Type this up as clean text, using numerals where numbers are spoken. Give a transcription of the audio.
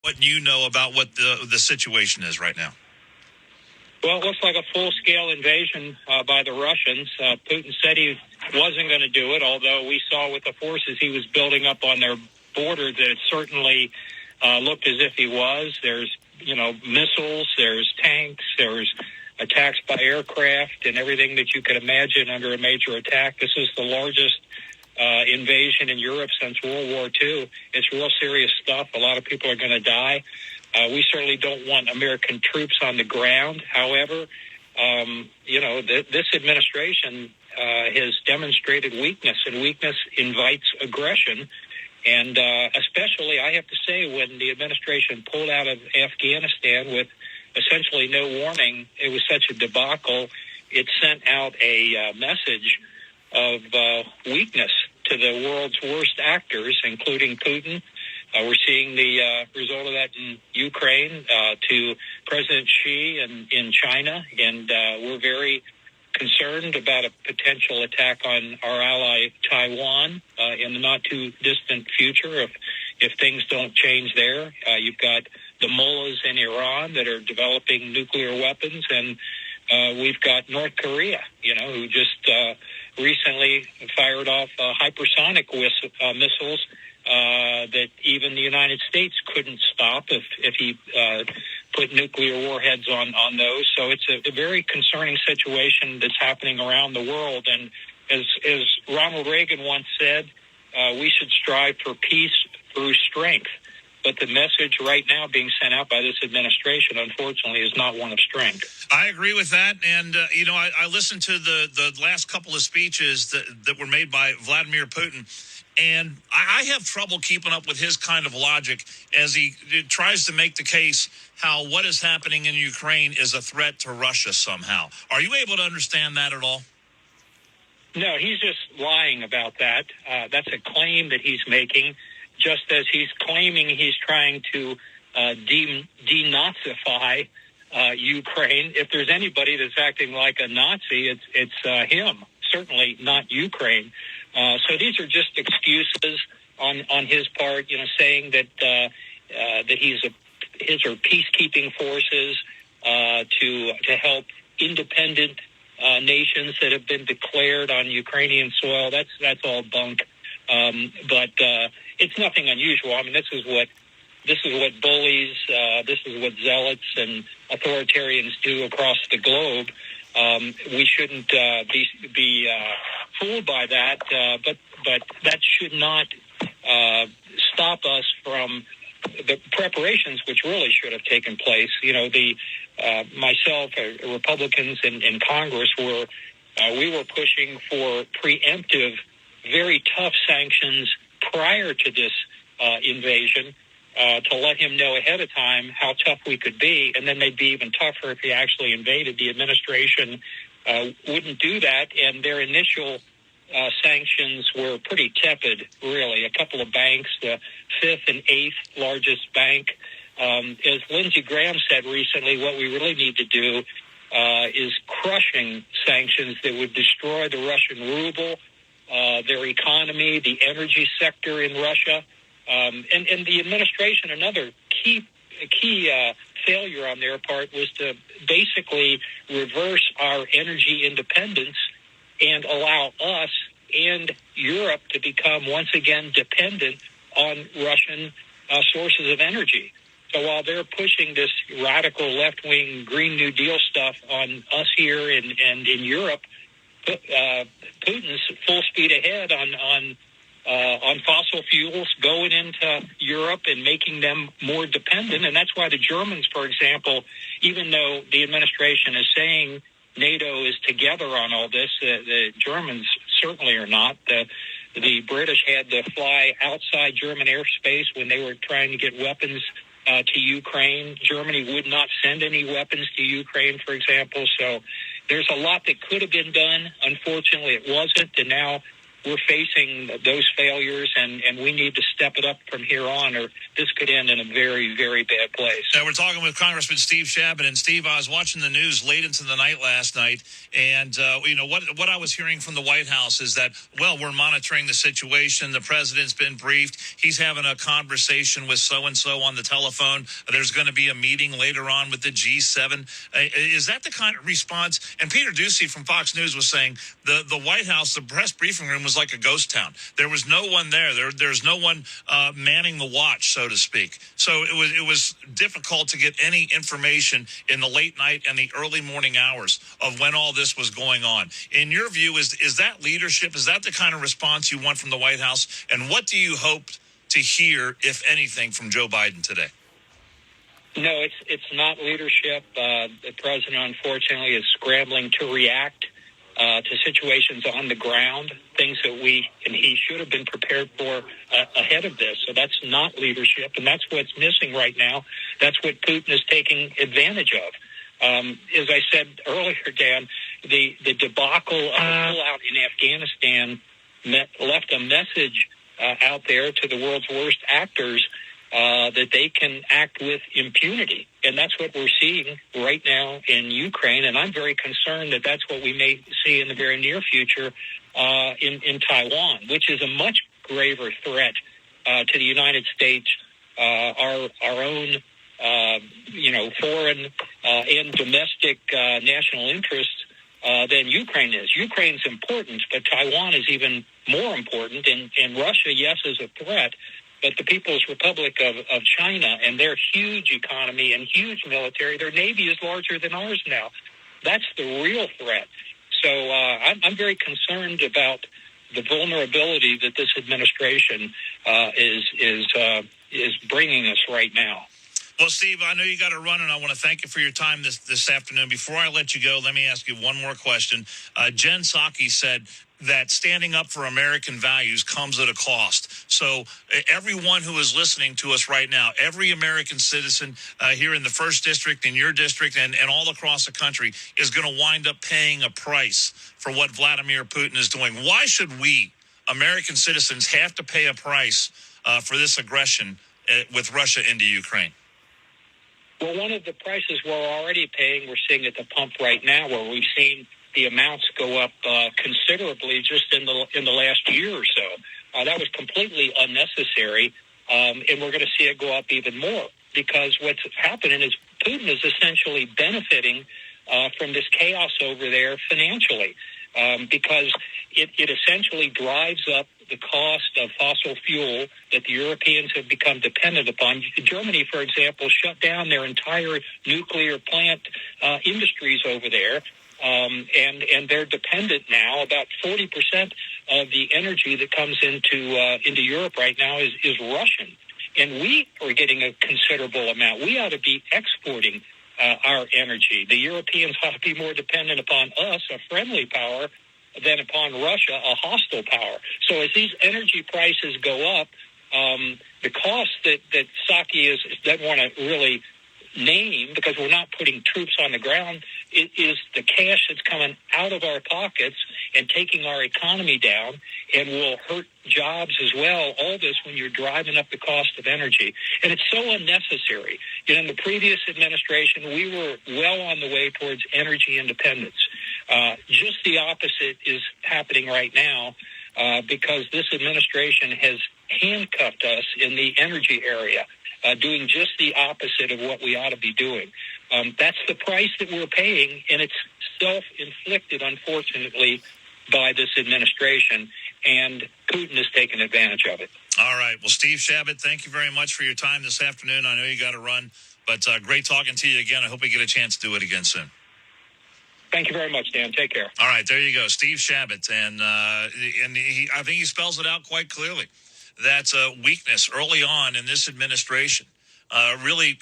What you know about what the situation is right now? Well, it looks like a full-scale invasion by the Russians. Putin said he wasn't going to do it, although we saw with the forces he was building up on their border that it certainly looked as if he was. There's, missiles, there's tanks, there's attacks by aircraft and everything that you could imagine under a major attack. This is the largest invasion in Europe since World War II. It's real serious stuff. A lot of people are going to die. We certainly don't want American troops on the ground. However, this administration has demonstrated weakness, and weakness invites aggression. And especially, I have to say, when the administration pulled out of Afghanistan with essentially no warning, it was such a debacle. It sent out a message of weakness to the world's worst actors, including Putin. We're seeing the result of that in Ukraine, to President Xi in China, and we're very concerned about a potential attack on our ally Taiwan in the not-too-distant future if things don't change there. You've got the mullahs in Iran that are developing nuclear weapons, and we've got North Korea, who just recently fired off hypersonic missiles that even the United States couldn't stop if he put nuclear warheads on those. So it's a very concerning situation that's happening around the world. And as Ronald Reagan once said, we should strive for peace through strength. But the message right now being sent out by this administration, unfortunately, is not one of strength. I agree with that. And, I listened to the last couple of speeches that were made by Vladimir Putin. And I have trouble keeping up with his kind of logic as he tries to make the case how what is happening in Ukraine is a threat to Russia somehow. Are you able to understand that at all? No, he's just lying about that. That's a claim that he's making, just as he's claiming he's trying to denazify Ukraine. If there's anybody that's acting like a Nazi, it's him, certainly not Ukraine. So these are just excuses on his part, saying that his are peacekeeping forces to help independent nations that have been declared on Ukrainian soil. That's all bunk. But it's nothing unusual. I mean, this is what bullies, this is what zealots and authoritarians do across the globe. We shouldn't be fooled by that, but that should not stop us from the preparations which really should have taken place. Myself, Republicans in Congress we were pushing for preemptive, very tough sanctions prior to this invasion, to let him know ahead of time how tough we could be, and then they'd be even tougher if he actually invaded. The administration wouldn't do that, and their initial sanctions were pretty tepid, really. A couple of banks, the fifth and eighth largest bank. As Lindsey Graham said recently, what we really need to do is crushing sanctions that would destroy the Russian ruble, their economy, the energy sector in Russia. And the administration, another key failure on their part was to basically reverse our energy independence and allow us and Europe to become once again dependent on Russian sources of energy. So while they're pushing this radical left-wing Green New Deal stuff on us here and in Europe, Putin's full speed ahead on fossil fuels, going into Europe and making them more dependent. And that's why the Germans, for example, even though the administration is saying NATO is together on all this, the Germans certainly are not. The British had to fly outside German airspace when they were trying to get weapons to Ukraine. Germany would not send any weapons to Ukraine, for example. So there's a lot that could have been done. Unfortunately, it wasn't. And now we're facing those failures, and we need to step it up from here on, or this could end in a very, very bad place. Now, we're talking with Congressman Steve Chabot. And, Steve, I was watching the news late into the night last night, and, what I was hearing from the White House is that, well, we're monitoring the situation. The president's been briefed. He's having a conversation with so-and-so on the telephone. There's going to be a meeting later on with the G7. Is that the kind of response? And Peter Ducey from Fox News was saying the White House, the press briefing room was like a ghost town. There was no one there. There's no one manning the watch, so to speak. So it was difficult to get any information in the late night and the early morning hours of when all this was going on. In your view, is that leadership? Is that the kind of response you want from the White House? And what do you hope to hear, if anything, from Joe Biden today? No, it's not leadership. The president, unfortunately, is scrambling to react to situations on the ground, things that he should have been prepared for ahead of this. So that's not leadership, and that's what's missing right now. That's what Putin is taking advantage of. As I said earlier, Dan, the debacle of the pullout in Afghanistan left a message out there to the world's worst actors that they can act with impunity. And that's what we're seeing right now in Ukraine. And I'm very concerned that that's what we may see in the very near future in Taiwan, which is a much graver threat to the United States, our own, foreign and domestic national interests than Ukraine is. Ukraine's important, but Taiwan is even more important. And Russia, yes, is a threat. But the People's Republic of China and their huge economy and huge military, their Navy is larger than ours now. That's the real threat. So I'm very concerned about the vulnerability that this administration is bringing us right now. Well, Steve, I know you got to run, and I want to thank you for your time this afternoon. Before I let you go, let me ask you one more question. Jen Psaki said that standing up for American values comes at a cost. So everyone who is listening to us right now, every American citizen here in the 1st District, in your district, and all across the country is going to wind up paying a price for what Vladimir Putin is doing. Why should we, American citizens, have to pay a price for this aggression with Russia into Ukraine? Well, one of the prices we're already paying, we're seeing at the pump right now, where we've seen the amounts go up considerably just in the last year or so. That was completely unnecessary, and we're going to see it go up even more, because what's happening is Putin is essentially benefiting from this chaos over there financially, because it essentially drives up the cost of fossil fuel that the Europeans have become dependent upon. Germany, for example, shut down their entire nuclear plant industries over there. And they're dependent now. About 40% of the energy that comes into Europe right now is Russian, and we are getting a considerable amount. We ought to be exporting our energy. The Europeans ought to be more dependent upon us, a friendly power, than upon Russia, a hostile power. So as these energy prices go up, the cost that Psaki doesn't want to really name, because we're not putting troops on the ground, is the cash that's coming out of our pockets and taking our economy down, and will hurt jobs as well. All this when you're driving up the cost of energy. And it's so unnecessary. In the previous administration, we were well on the way towards energy independence. Just the opposite is happening right now, because this administration has handcuffed us in the energy area, doing just the opposite of what we ought to be doing. That's the price that we're paying, and it's self-inflicted, unfortunately, by this administration, and Putin has taken advantage of it. All right. Well, Steve Chabot, thank you very much for your time this afternoon. I know you got to run, but great talking to you again. I hope we get a chance to do it again soon. Thank you very much, Dan. Take care. All right, there you go, Steve Chabot, and I think he spells it out quite clearly. That's a weakness early on in this administration. Really